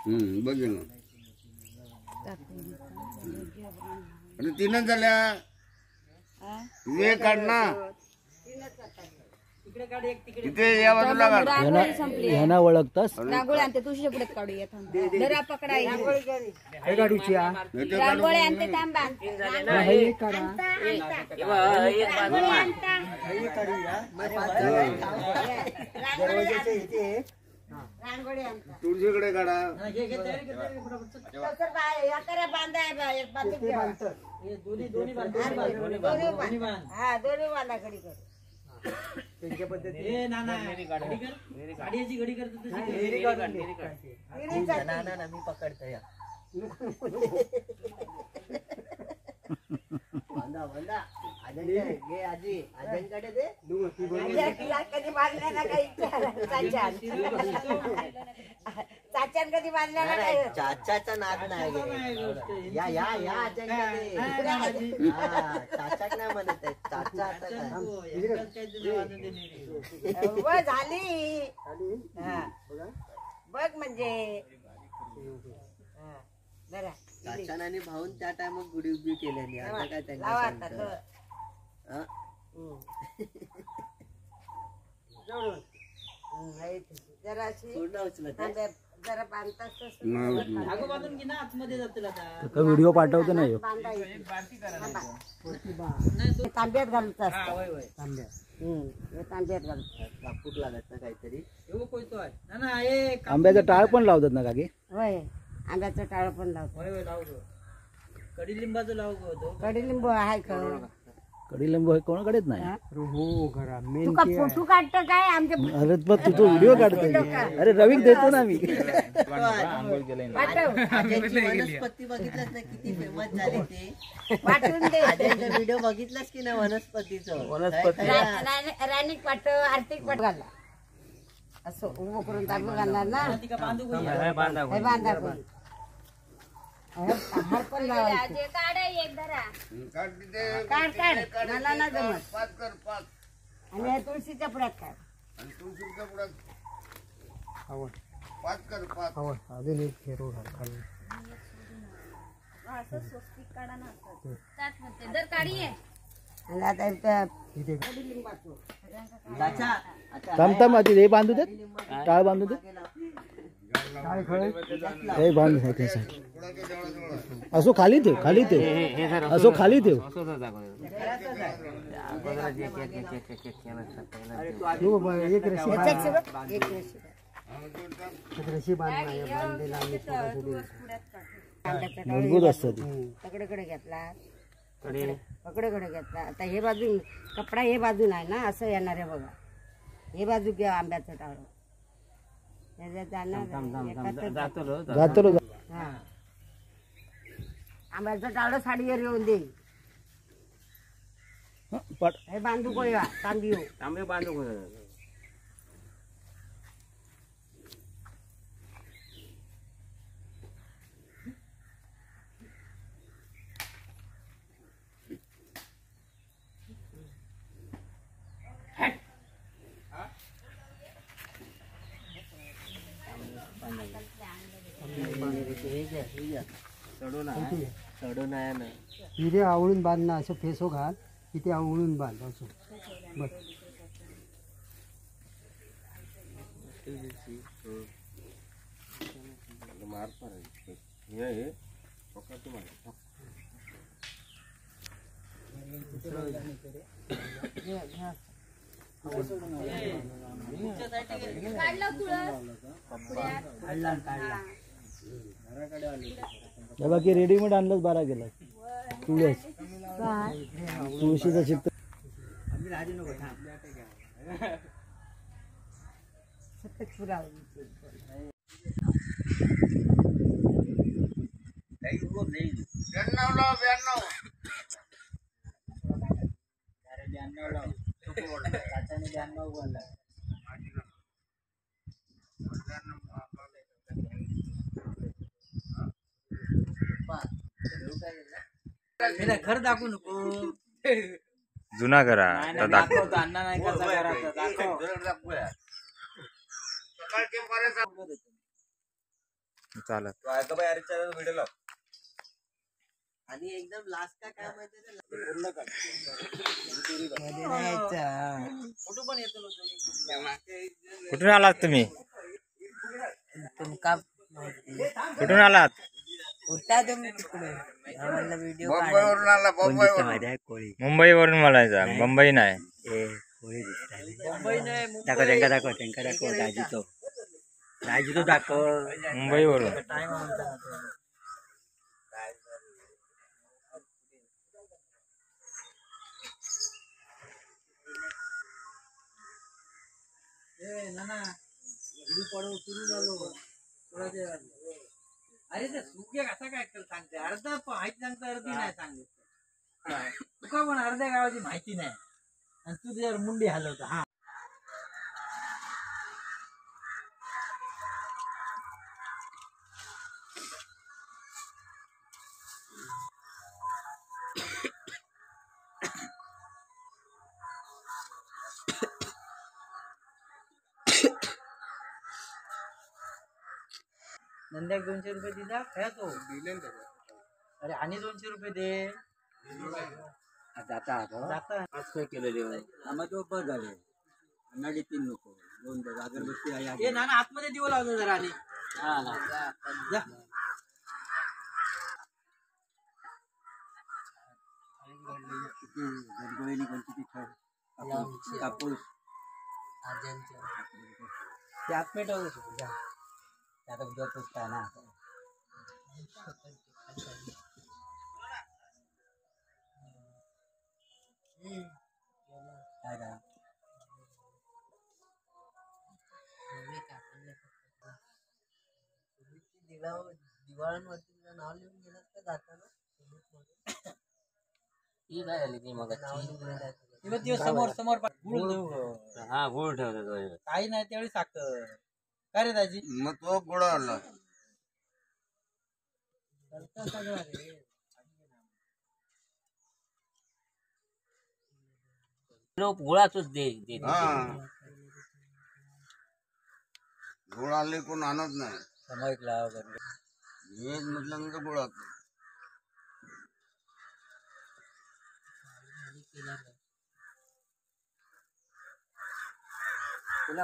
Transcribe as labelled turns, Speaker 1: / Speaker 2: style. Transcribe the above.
Speaker 1: बघ ना आणि तीनच झाल्या काढ ना इथे या बाजूला
Speaker 2: ह्याना ओळखतास
Speaker 3: रांगोळी आणते तुझ्या पुढे काढूया दरा पकडा
Speaker 2: गाडीची
Speaker 3: रांगोळी आणते थांबा
Speaker 1: तुळशीकडे काढा
Speaker 3: दोन्ही बांधा घडी कर
Speaker 4: त्यांच्या पद्धतीने गाडीची घडी करतो मी पकडतो या बांधा बांधा घे आजी आज्यांकडे दे
Speaker 3: कधी बांधल्या ना काही चाच्यान कधी बांधल्या ना काही
Speaker 4: चाचाचा नाद नाही या या या आज्यांकडे चाचाक नाही म्हणत आहे चाचा
Speaker 3: आता झाली बघ म्हणजे जरा
Speaker 4: चाचा आणि भाऊन त्या टायमात गुढी उभी केलेली आता काय त्यांना
Speaker 3: जरा बांधतात
Speaker 2: व्हिडिओ पाठवतो नाही
Speaker 3: तांब्यात घालत तांब्यात घालत
Speaker 4: कापूर लागत ना काहीतरी
Speaker 2: आंब्याचा टाळ पण लावतात ना काकी
Speaker 3: होय आंब्याचं टाळ पण लावतो
Speaker 4: कडीलिंबाचं लावतो
Speaker 3: कडीलिंबू आहे का
Speaker 2: कडीलिंबू हे कोणाकडेच नाही
Speaker 4: हो घरा
Speaker 3: तुका फोटो काढतो काय आमच्या
Speaker 2: अरे पण तू तो व्हिडिओ काढतो अरे रवीक देतो ना मी
Speaker 4: वनस्पती बघितलंच ना किती फेमस झाली ते
Speaker 3: पाठवून दे
Speaker 4: व्हिडिओ बघितलास की नाही वनस्पतीचं
Speaker 3: रानिक पाठव आर्थिक पाठ घालला असं उभं करून तांबू घालणार ना बांधा पण हार पण लावायचे काढ काढ मला ना जमत आणि या तुळशीच्या पुढ्यात काढ
Speaker 1: तुळशीच्या पुढ्यात पाच कर पाच
Speaker 2: अजून एक फेरो घाल
Speaker 3: आणि आता
Speaker 2: थांबता हे बांधू देत टाळ बांधू देत हे बांधू असो खाली ठेव असो खाली ठेव मूलभूत असतं
Speaker 3: पकडेकडे घेतला पकडेकडे घेतला आता हे बाजू कपडा हे बाजून आहे ना असं येणार आहे बघा हे बाजू घ्या आंब्याचं टाळ आंब्याचं टाळ साडीवर येऊन दे हे बांधू कोया तांबे बांधू
Speaker 4: हिरे आवळून बांध ना असं फेसो घाल तिथे आवळून बांध असं बस
Speaker 2: बाकी रेडीमेड आणलंच बारा गेला तुळस तुळशीचा चित्त
Speaker 4: घर दाखवू नको
Speaker 5: जुना करा
Speaker 4: दाखवतो अण्णा नाही कसा करायचा
Speaker 5: चालत
Speaker 4: आणि एकदम लास्ट का काय माहिती
Speaker 5: कुठून आलात तुम्ही?
Speaker 3: तुमका
Speaker 5: कुठून आलात?
Speaker 3: उठता तुम्ही तिकडे आम्हाला व्हिडिओ
Speaker 1: बंबईवरून आला बंबईवरून.
Speaker 5: मुंबईवरून बोलायचा, मुंबई नाही. मुंबईवरून.
Speaker 2: अरे ते सुके कसा काय सांगते अर्धा माहिती सांगता अर्धी नाही सांगत तुका पण अर्ध्या गावाची माहिती नाही आणि तू त्याच्यावर मुंडी हलवता. हा नंद्याक 200 रुपये दिला काय तो अरे आणि 200 रुपये दे जाता अगरबत्ती ना आतमध्ये दिवं लावलं जरा आणि जा. कापूस ते आतमेट जा आता उद्या पुसता ना दिवाळांवरती नाव लिहून गेलं का जाताना समोर समोर हा गुळ ठेवतो काही नाही त्यावेळी साखर काय रे दाजी
Speaker 1: मग तो गोळा आला
Speaker 4: गोळाच दे
Speaker 1: गोळा आले कोण आणत नाही
Speaker 4: समजला
Speaker 1: हेच म्हटल्यानंतर गोळा
Speaker 4: तुला